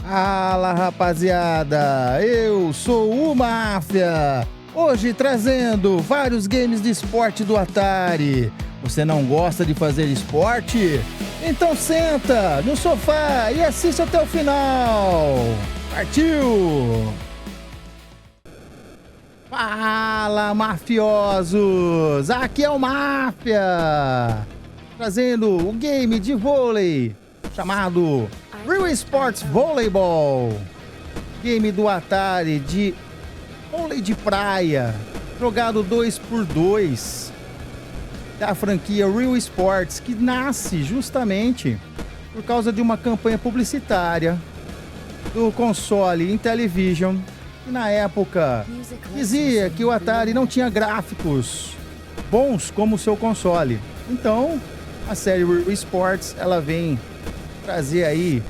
Fala, rapaziada, eu sou o Máfia, hoje trazendo vários games de esporte do Atari. Você não gosta de fazer esporte? Então senta no sofá e assiste até o final. Partiu! Fala, mafiosos, aqui é o Máfia, trazendo o game de vôlei chamado Real Sports Volleyball, game do Atari de vôlei de praia, jogado 2x2, da franquia Real Sports, que nasce justamente por causa de uma campanha publicitária do console Intellivision, que na época dizia que o Atari não tinha gráficos bons como o seu console. Então, a série Real Sports, ela vem trazer aí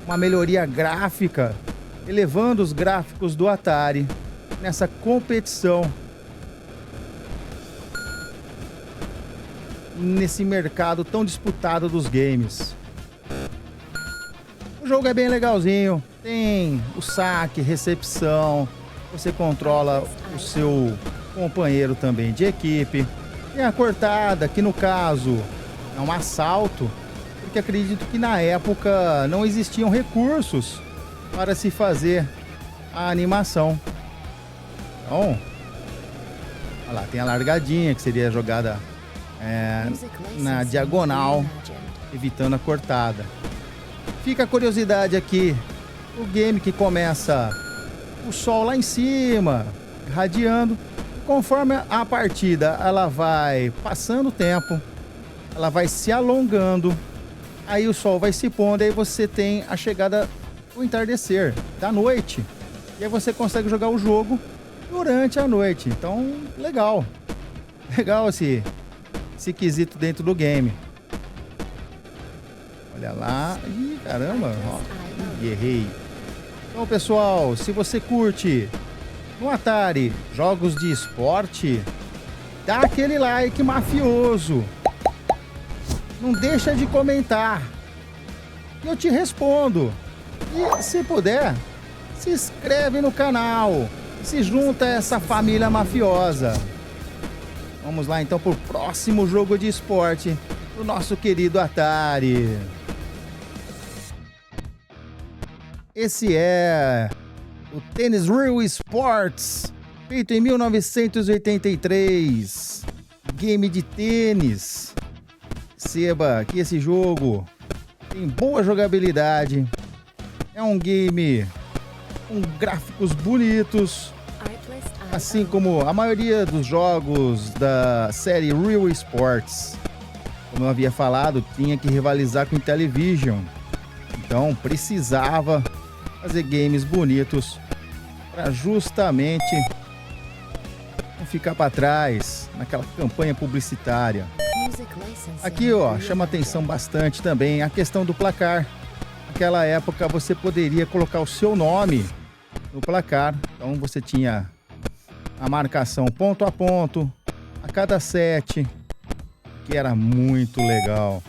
uma melhoria gráfica, elevando os gráficos do Atari nessa competição, nesse mercado tão disputado dos games. O jogo é bem legalzinho, tem o saque, recepção, você controla o seu companheiro também de equipe, tem a cortada, que no caso é um assalto, porque acredito que na época não existiam recursos para se fazer a animação. Então, olha lá, tem a largadinha, que seria a jogada na diagonal, evitando a cortada. Fica a curiosidade aqui, o game que começa o sol lá em cima, irradiando, conforme a partida ela vai passando o tempo, ela vai se alongando, aí o sol vai se pondo, aí você tem a chegada do entardecer, da noite. E aí você consegue jogar o jogo durante a noite. Então, legal. Legal esse quesito dentro do game. Olha lá. Ih, caramba. Ó, errei. Então, pessoal, se você curte no Atari jogos de esporte, dá aquele like mafioso. Não deixa de comentar, eu te respondo. E se puder, se inscreve no canal, se junta a essa família mafiosa. Vamos lá então pro próximo jogo de esporte do nosso querido Atari. Esse é o Tennis Real Sports, feito em 1983, game de tênis. Perceba que esse jogo tem boa jogabilidade, é um game com gráficos bonitos, assim como a maioria dos jogos da série Real Sports. Como eu havia falado, tinha que rivalizar com o Intellivision, então precisava fazer games bonitos para justamente não ficar para trás naquela campanha publicitária. Aqui, ó, chama atenção bastante também a questão do placar. Naquela época você poderia colocar o seu nome no placar. Então você tinha a marcação ponto a ponto a cada set, que era muito legal.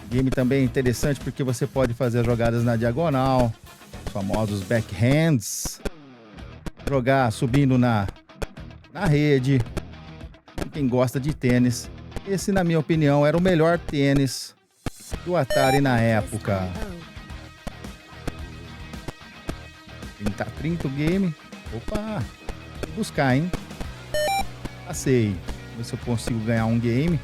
O game também é interessante porque você pode fazer jogadas na diagonal, os famosos backhands, jogar subindo na rede. Quem gosta de tênis, esse, na minha opinião, era o melhor tênis do Atari na época. 30-30 o game. Opa, vou buscar, hein? Passei. Ver se eu consigo ganhar um game.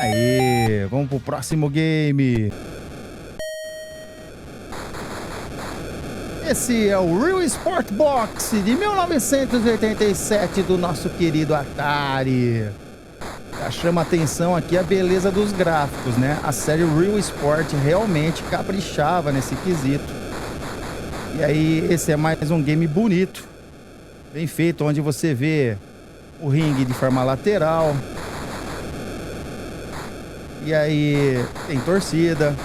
Aê, vamos pro próximo game. Esse é o Real Sport Box de 1987 do nosso querido Atari. Já chama atenção aqui a beleza dos gráficos, né? A série Real Sport realmente caprichava nesse quesito. E aí, esse é mais um game bonito, bem feito, onde você vê o ringue de forma lateral. E aí, tem torcida,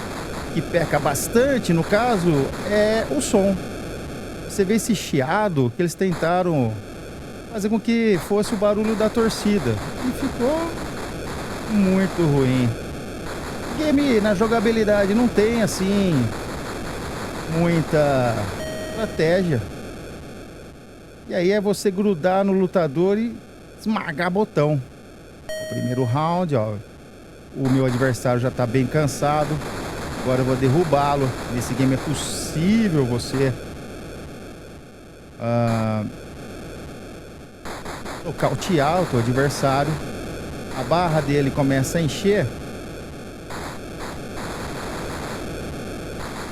que peca bastante, no caso, é o som. Você vê esse chiado que eles tentaram fazer com que fosse o barulho da torcida. E ficou muito ruim. Game na jogabilidade não tem assim muita estratégia. E aí é você grudar no lutador e esmagar botão. O primeiro round, ó. O meu adversário já tá bem cansado. Agora eu vou derrubá-lo. Nesse game é possível você nocautear o teu adversário. A barra dele começa a encher.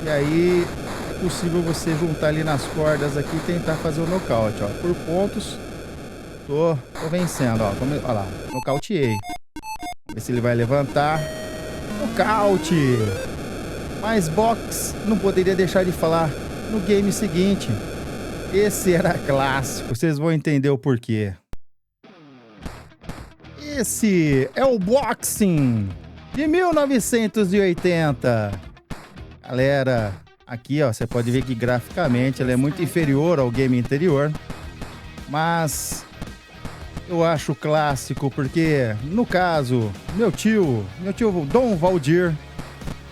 E aí é possível você juntar ali nas cordas aqui e tentar fazer o nocaute, ó. Por pontos, tô vencendo, ó. Olha lá, nocauteei. Ver se ele vai levantar. Nocaute! Mas box não poderia deixar de falar no game seguinte. Esse era clássico, vocês vão entender o porquê. Esse é o Boxing de 1980. Galera, aqui ó, você pode ver que graficamente ele é muito inferior ao game anterior. Mas eu acho clássico porque, no caso, meu tio Dom Valdir,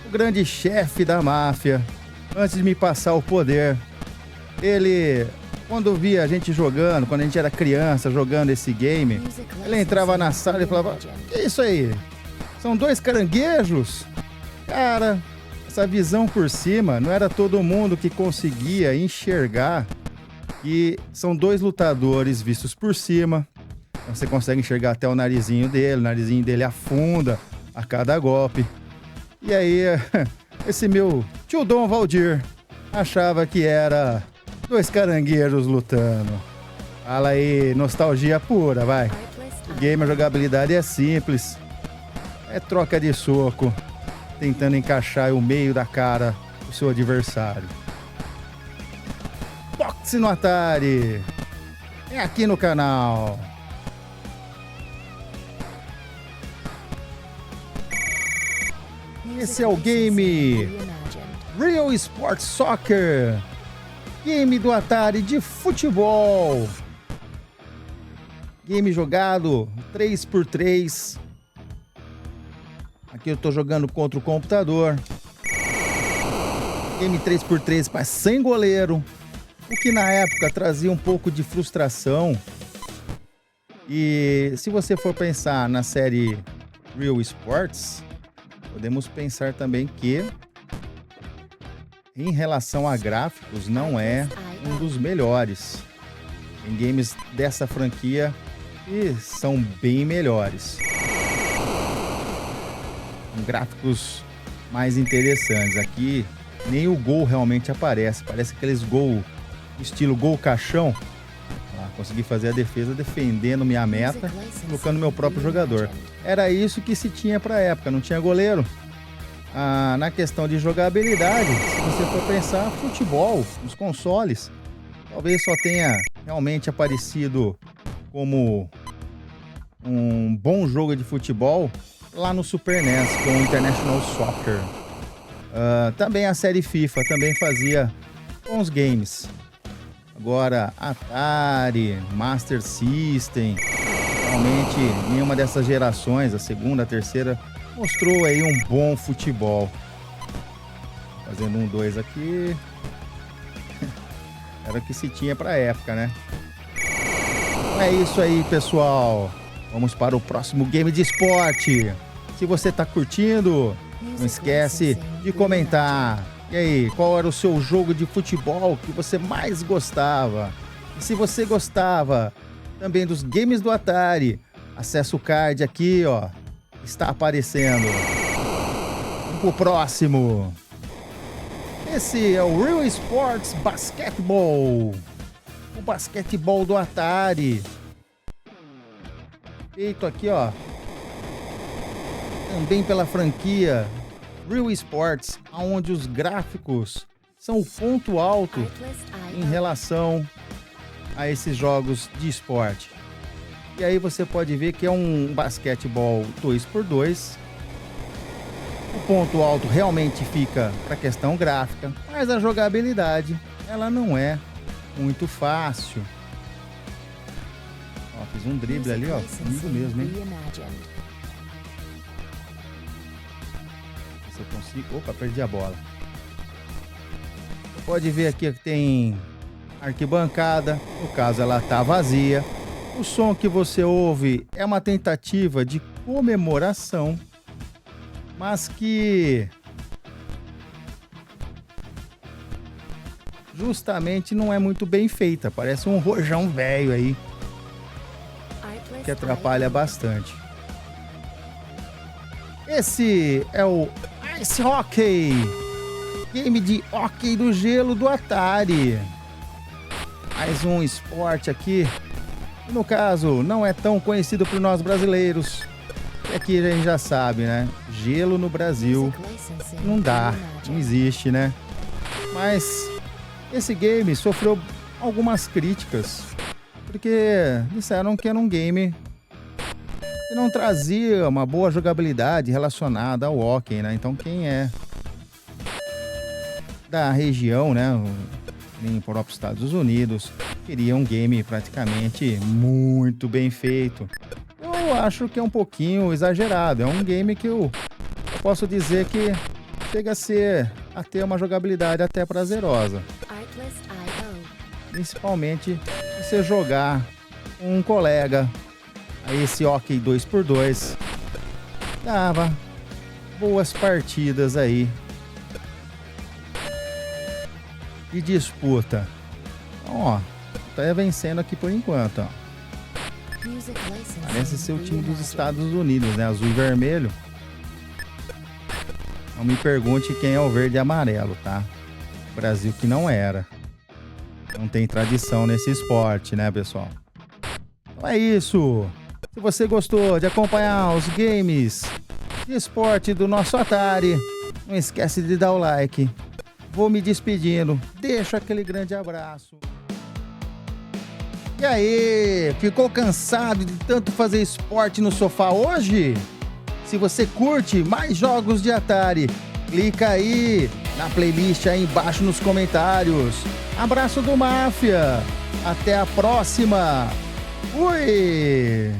o grande chefe da máfia, antes de me passar o poder, ele, quando via a gente jogando, quando a gente era criança jogando esse game, ele entrava na sala e falava: "Que é isso aí? São dois caranguejos?" Cara, essa visão por cima, não era todo mundo que conseguia enxergar que são dois lutadores vistos por cima. Você consegue enxergar até o narizinho dele afunda a cada golpe. E aí, esse meu tio Dom Valdir achava que era dois caranguejos lutando. Fala aí, nostalgia pura, vai. O game, a jogabilidade é simples. É troca de soco, tentando encaixar o meio da cara do seu adversário. Boxe no Atari. É aqui no canal. Esse é o game Real Sports Soccer. Game do Atari de futebol. Game jogado 3x3. Aqui eu tô jogando contra o computador. Game 3x3, mas sem goleiro. O que na época trazia um pouco de frustração. E se você for pensar na série Real Sports, podemos pensar também que, em relação a gráficos, não é um dos melhores. Tem games dessa franquia que são bem melhores, com gráficos mais interessantes. Aqui nem o gol realmente aparece, parece aqueles gol estilo gol caixão. Consegui fazer a defesa defendendo minha meta, colocando meu próprio jogador. Era isso que se tinha para a época, não tinha goleiro. Na questão de jogabilidade, se você for pensar, futebol, os consoles, talvez só tenha realmente aparecido como um bom jogo de futebol lá no Super NES, com o International Soccer. Também a série FIFA também fazia bons games. Agora, Atari, Master System, realmente nenhuma dessas gerações, a segunda, a terceira, mostrou aí um bom futebol. Fazendo 1-2 aqui. Era o que se tinha para a época, né? É isso aí, pessoal. Vamos para o próximo game de esporte. Se você tá curtindo, não esquece de comentar. E aí, qual era o seu jogo de futebol que você mais gostava? E se você gostava também dos games do Atari, acessa o card aqui, ó. Está aparecendo. Vamos pro próximo. Esse é o Real Sports Basketball. O basquetebol do Atari. Feito aqui, ó. Também pela franquia Real Sports, onde os gráficos são o ponto alto em relação a esses jogos de esporte. E aí você pode ver que é um basquetebol 2x2. O ponto alto realmente fica para a questão gráfica, mas a jogabilidade, ela não é muito fácil. Ó, fiz um drible ali, ó, comigo mesmo, hein? se eu consigo. Opa, perdi a bola. Você pode ver aqui que tem arquibancada. No caso, ela tá vazia. O som que você ouve é uma tentativa de comemoração, mas que justamente não é muito bem feita. Parece um rojão velho aí, que atrapalha bastante. Esse é o Ice Hockey, game de hóquei do gelo do Atari. Mais um esporte aqui, que no caso não é tão conhecido por nós brasileiros. E aqui a gente já sabe, né? Gelo no Brasil não dá, não existe, né? Mas esse game sofreu algumas críticas, porque disseram que era um game que não trazia uma boa jogabilidade relacionada ao hóquei, né? Então quem é da região, né, nem próprio Estados Unidos, queria um game praticamente muito bem feito. Eu acho que é um pouquinho exagerado. É um game que eu posso dizer que chega a ter uma jogabilidade até prazerosa. Principalmente você jogar com um colega. Aí esse hóquei 2x2 dava boas partidas aí de disputa. Então, ó, tá vencendo aqui por enquanto, ó. Parece ser o time dos Estados Unidos, né? Azul e vermelho. Não me pergunte quem é o verde e amarelo, tá? Brasil que não era. Não tem tradição nesse esporte, né, pessoal? Então é isso. Se você gostou de acompanhar os games de esporte do nosso Atari, não esquece de dar o like. Vou me despedindo. Deixa aquele grande abraço. E aí, ficou cansado de tanto fazer esporte no sofá hoje? Se você curte mais jogos de Atari, clica aí na playlist aí embaixo nos comentários. Abraço do Máfia. Até a próxima. Fui!